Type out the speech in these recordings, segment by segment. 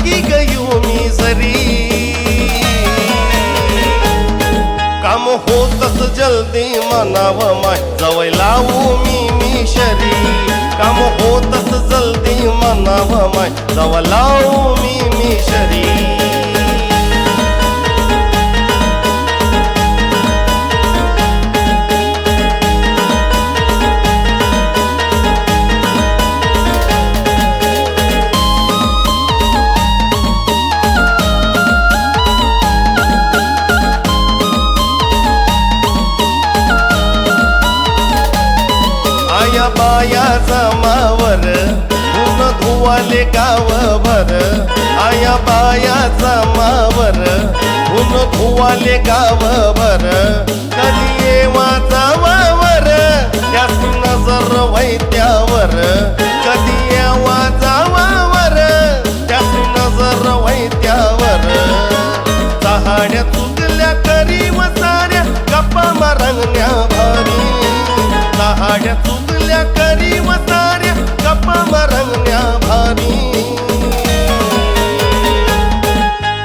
थकी गयो मी जरी काम होतच जल्दी मनाव माय जवळ लावू मी शरी काम होतच जल्दी मनाव माय जवळ लावू मी शरी आया बाया जमावर ऊन धुवाले गावभर आया बाया जमावर ऊन धुवाले गावभर कधी ये वाजावावर त्यास नजर वैत्यावर कधी ये वाजावावर त्यास नजर वैत्यावर चहाड्या चुकल्या करी व साऱ्या गप्पा मारण्या भारी चहाड्या चुकल्या करी व साऱ्या गप्पा मारण्या भारी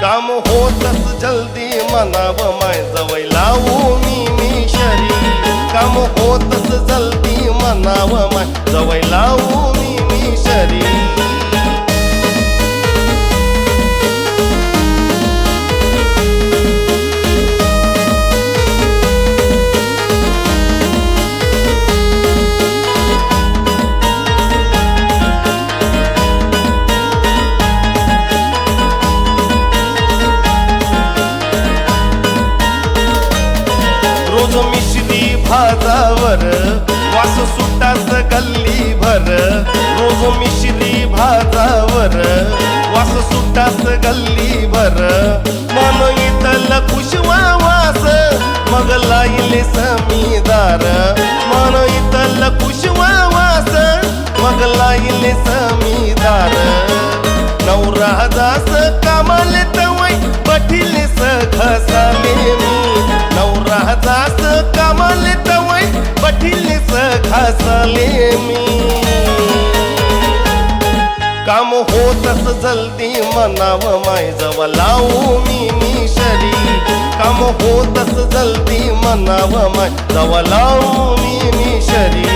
काम होतच जल्दी मनाव माय जवळ लावू मी शरी काम होतच जल्दी मनाव माय जवळ लावू मी शरी रोज मिश्री भाजावर वास सुटाच गल्ली भर रोज मिश्री भाजावर वास सुटाच गल्ली भर मन इथल खुशवा वास मग लाईले समीदार मन इथल खुशवा वास मग लाईले समीदार नवरा दास कामाले तवय बठिले घसाले मी नवरा दास कामाले तवय बठिले घसाले मी काम होतच जल्दी मनाव माय जवळ लावू मी शरी काम होतच जल्दी मनाव माय जवळ लावू मी शरी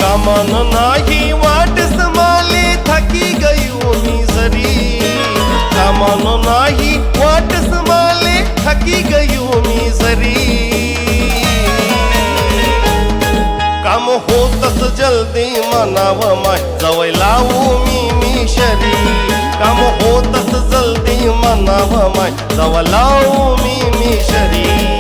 कामान नाही वाट समाले थकी गयो मी जरी कामान नाही वाट समाले थकी गयो मी जरी काम होतच जल्दी मनाव माय जवळ लावू मी शरी काम होतच जल्दी मनाव माय जवळ लावू मी शरी